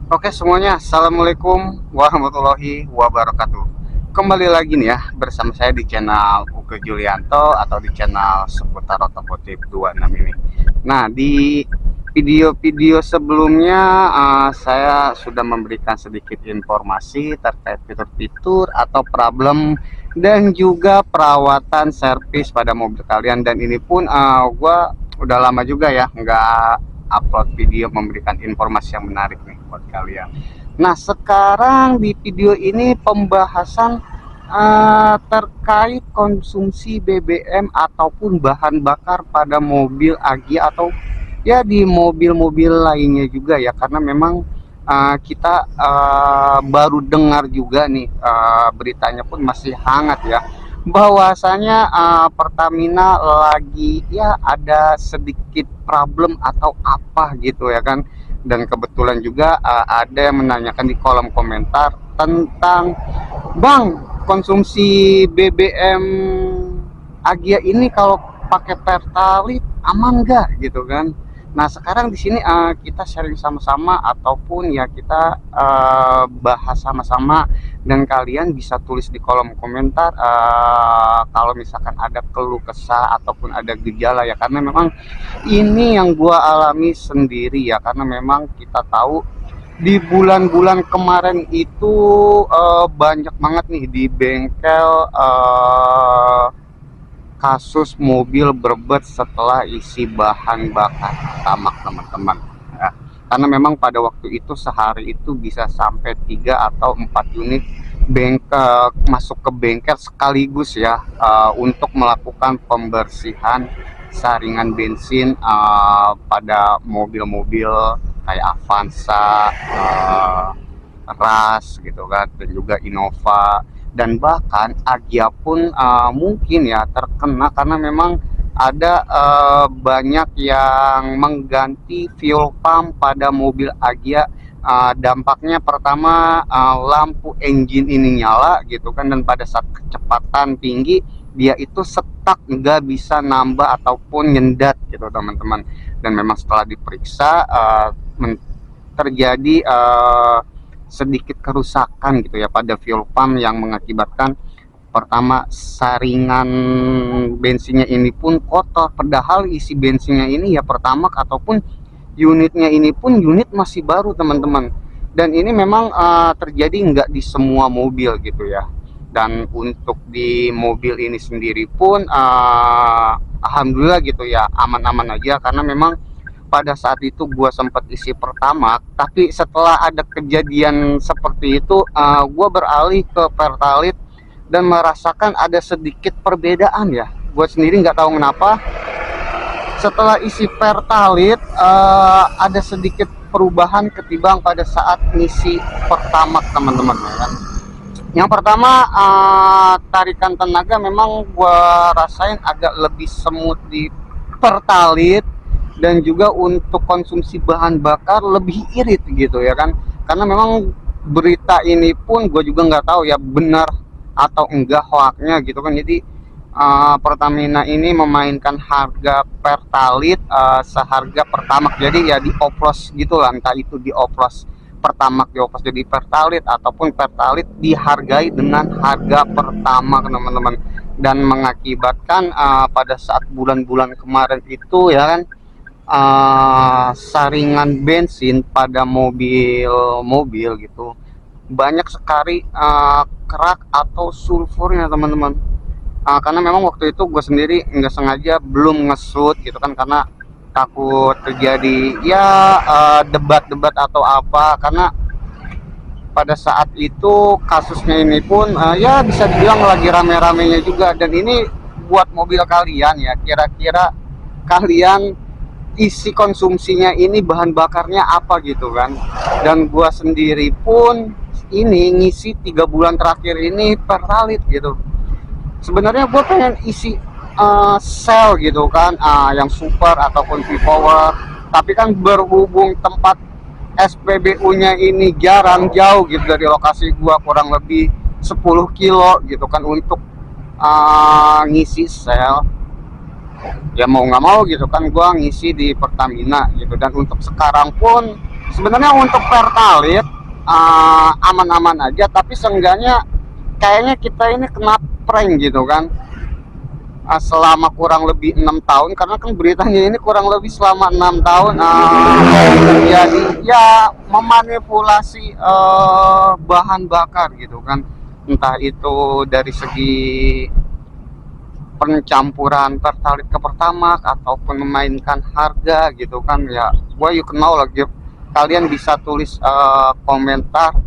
Oke semuanya, Assalamualaikum warahmatullahi wabarakatuh. Kembali lagi nih ya bersama saya di channel Uke Julianto atau di channel seputar otomotif 26 ini. Nah, di video-video sebelumnya saya sudah memberikan sedikit informasi terkait fitur-fitur atau problem dan juga perawatan servis pada mobil kalian. Dan ini pun gua udah lama juga ya nggak upload video memberikan informasi yang menarik nih buat kalian. Nah, sekarang di video ini pembahasan terkait konsumsi BBM ataupun bahan bakar pada mobil Agya atau ya di mobil-mobil lainnya juga ya, karena memang kita baru dengar juga nih, beritanya pun masih hangat ya, bahwasanya Pertamina lagi ya ada sedikit problem atau apa gitu ya kan. Dan kebetulan juga ada yang menanyakan di kolom komentar tentang, Bang, konsumsi BBM Agya ini kalau pakai Pertalite aman nggak gitu kan. Nah, sekarang di sini kita sharing sama-sama ataupun ya kita bahas sama-sama, dan kalian bisa tulis di kolom komentar kalau misalkan ada keluh kesah ataupun ada gejala ya, karena memang ini yang gua alami sendiri ya, karena memang kita tahu di bulan-bulan kemarin itu banyak banget nih di bengkel kasus mobil berbet setelah isi bahan bakar tamak teman-teman ya. Karena memang pada waktu itu sehari itu bisa sampai 3 atau 4 unit bengkel masuk ke bengkel sekaligus ya, untuk melakukan pembersihan saringan bensin pada mobil-mobil kayak Avanza, Ras gitu kan, dan juga Innova. Dan bahkan Agya pun mungkin ya terkena karena memang ada banyak yang mengganti fuel pump pada mobil Agya. Dampaknya pertama, lampu engine ini nyala gitu kan, dan pada saat kecepatan tinggi dia itu stuck, nggak bisa nambah ataupun nyendat gitu teman-teman. Dan memang setelah diperiksa terjadi sedikit kerusakan gitu ya pada fuel pump yang mengakibatkan, pertama, saringan bensinnya ini pun kotor, padahal isi bensinnya ini ya Pertamax ataupun unitnya ini pun unit masih baru teman-teman. Dan ini memang terjadi nggak di semua mobil gitu ya. Dan untuk di mobil ini sendiri pun alhamdulillah gitu ya, aman-aman aja, karena memang pada saat itu gue sempat isi Pertamax, tapi setelah ada kejadian seperti itu gue beralih ke Pertalite dan merasakan ada sedikit perbedaan ya. Gue sendiri nggak tahu kenapa setelah isi Pertalite ada sedikit perubahan ketimbang pada saat ngisi Pertamax teman-teman ya kan. Yang pertama, tarikan tenaga memang gue rasain agak lebih semut di Pertalite, dan juga untuk konsumsi bahan bakar lebih irit gitu ya kan. Karena memang berita ini pun gue juga nggak tahu ya benar atau enggak hoaknya gitu kan. Jadi Pertamina ini memainkan harga Pertalite seharga Pertamax, jadi ya dioplos gitu lah, entah itu dioplos Pertamax dioplos jadi Pertalite ataupun Pertalite dihargai dengan harga Pertamax teman-teman. Dan mengakibatkan pada saat bulan-bulan kemarin itu ya kan, saringan bensin pada mobil-mobil gitu banyak sekali kerak atau sulfurnya teman-teman. Karena memang waktu itu gue sendiri nggak sengaja belum ngesut gitu kan, karena takut terjadi ya debat-debat atau apa, karena pada saat itu kasusnya ini pun ya bisa dibilang lagi rame-ramenya juga. Dan ini buat mobil kalian ya, kira-kira kalian isi konsumsinya ini bahan bakarnya apa gitu kan. Dan gua sendiri pun ini ngisi 3 bulan terakhir ini Pertalite gitu. Sebenarnya gua pengen isi Shell gitu kan, yang super ataupun V-Power, tapi kan berhubung tempat SPBU-nya ini jarang, jauh gitu dari lokasi gua, kurang lebih 10 kilo gitu kan, untuk ngisi Shell. Ya mau nggak mau gitu kan gua ngisi di Pertamina gitu. Dan untuk sekarang pun Sebenarnya untuk Pertalite aman-aman aja, tapi seenggaknya kayaknya kita ini kena prank gitu kan. Selama kurang lebih 6 tahun, karena kan beritanya ini kurang lebih selama 6 tahun terjadi ya memanipulasi bahan bakar gitu kan, entah itu dari segi pencampuran Pertalite ke Pertamax ataupun memainkan harga gitu kan ya. Gua you kenal lagi, kalian bisa tulis komentar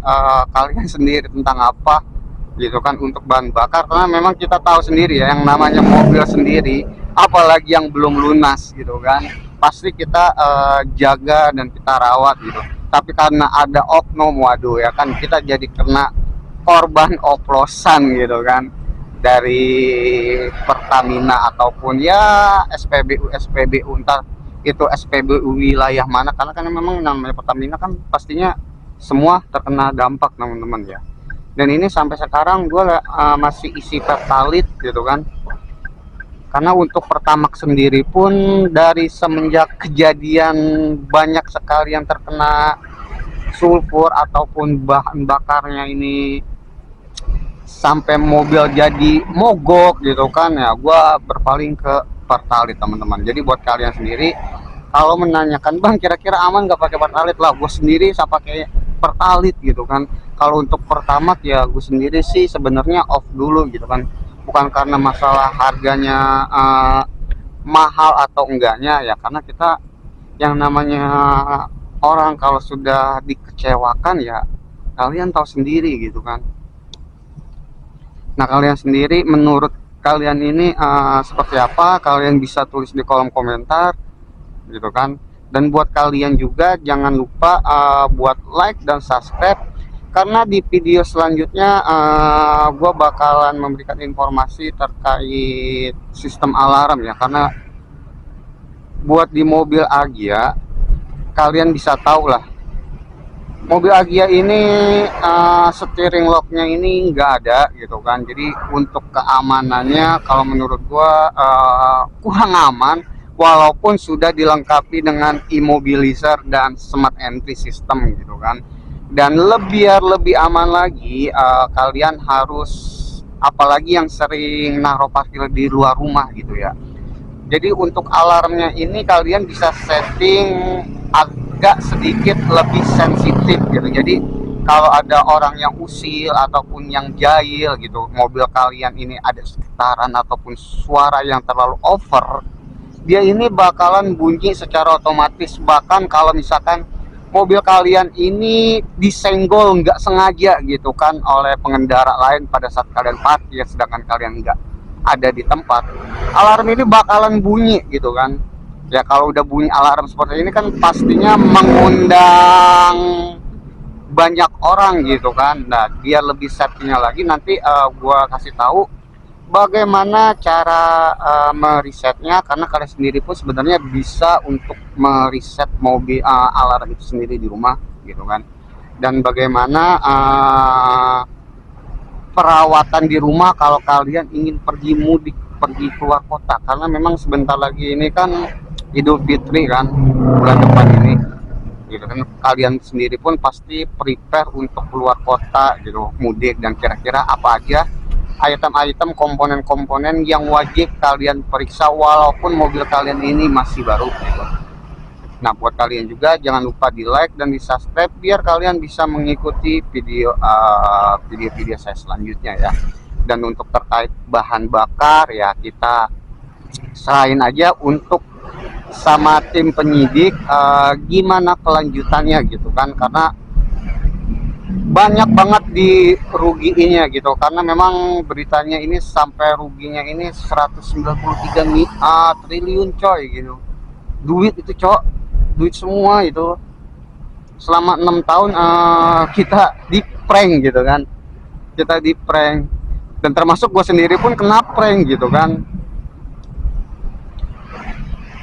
kalian sendiri tentang apa gitu kan untuk bahan bakar, karena memang kita tahu sendiri ya, yang namanya mobil sendiri apalagi yang belum lunas gitu kan, pasti kita jaga dan kita rawat gitu. Tapi karena ada oknum, waduh ya kan, kita jadi kena korban oplosan gitu kan, dari Pertamina ataupun ya SPBU entar itu SPBU wilayah mana, karena kan memang namanya Pertamina kan pastinya semua terkena dampak teman-teman ya. Dan ini sampai sekarang gue masih isi Pertalite gitu kan, karena untuk Pertamax sendiri pun dari semenjak kejadian banyak sekali yang terkena sulfur ataupun bahan bakarnya ini sampai mobil jadi mogok gitu kan ya, gue berpaling ke Pertalite teman-teman. Jadi buat kalian sendiri kalau menanyakan, bang kira-kira aman nggak pakai Pertalite, lah gue sendiri saya pakai Pertalite gitu kan. Kalau untuk Pertamax ya gue sendiri sih sebenarnya off dulu gitu kan, bukan karena masalah harganya mahal atau enggaknya ya, karena kita yang namanya orang kalau sudah dikecewakan ya kalian tahu sendiri gitu kan. Nah kalian sendiri menurut kalian ini seperti apa, kalian bisa tulis di kolom komentar gitu kan. Dan buat kalian juga jangan lupa buat like dan subscribe, karena di video selanjutnya gue bakalan memberikan informasi terkait sistem alarm ya. Karena buat di mobil Agya kalian bisa tahu lah, mobil Agya ini steering locknya ini nggak ada gitu kan. Jadi untuk keamanannya kalau menurut gua kurang aman, walaupun sudah dilengkapi dengan immobilizer dan smart entry system gitu kan. Dan biar lebih aman lagi, kalian harus, apalagi yang sering naruh parkir di luar rumah gitu ya, jadi untuk alarmnya ini kalian bisa setting agak sedikit lebih sensitif gitu. Jadi kalau ada orang yang usil ataupun yang jahil gitu, mobil kalian ini ada sekitaran ataupun suara yang terlalu over, dia ini bakalan bunyi secara otomatis. Bahkan kalau misalkan mobil kalian ini disenggol nggak sengaja gitu kan oleh pengendara lain pada saat kalian parkir sedangkan kalian nggak ada di tempat, alarm ini bakalan bunyi gitu kan ya. Kalau udah bunyi alarm seperti ini kan pastinya mengundang banyak orang gitu kan. Nah biar lebih safety-nya lagi, nanti gua kasih tahu bagaimana cara meresetnya, karena kalian sendiri pun sebenarnya bisa untuk mereset mobil alarm itu sendiri di rumah gitu kan. Dan bagaimana perawatan di rumah kalau kalian ingin pergi mudik, pergi keluar kota, karena memang sebentar lagi ini kan Idul Fitri kan, bulan depan ini gitu kan. Kalian sendiri pun pasti prepare untuk keluar kota gitu, mudik, dan kira-kira apa aja item-item komponen-komponen yang wajib kalian periksa walaupun mobil kalian ini masih baru gitu. Nah buat kalian juga jangan lupa di like dan di subscribe biar kalian bisa mengikuti video-video saya selanjutnya ya. Dan untuk terkait bahan bakar ya kita serahin aja untuk sama tim penyidik gimana kelanjutannya gitu kan, karena banyak banget dirugiinnya gitu, karena memang beritanya ini sampai ruginya ini 193 triliun coy gitu. Duit itu cok, duit semua itu. Selama 6 tahun kita di prank gitu kan, kita di prank, dan termasuk gue sendiri pun kena prank gitu kan.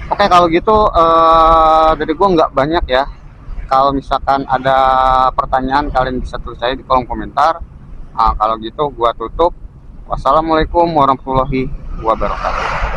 Oke kalau gitu dari gue nggak banyak ya. Kalau misalkan ada pertanyaan kalian bisa tulis saya di kolom komentar. Kalau gitu gue tutup. Wassalamualaikum warahmatullahi wabarakatuh.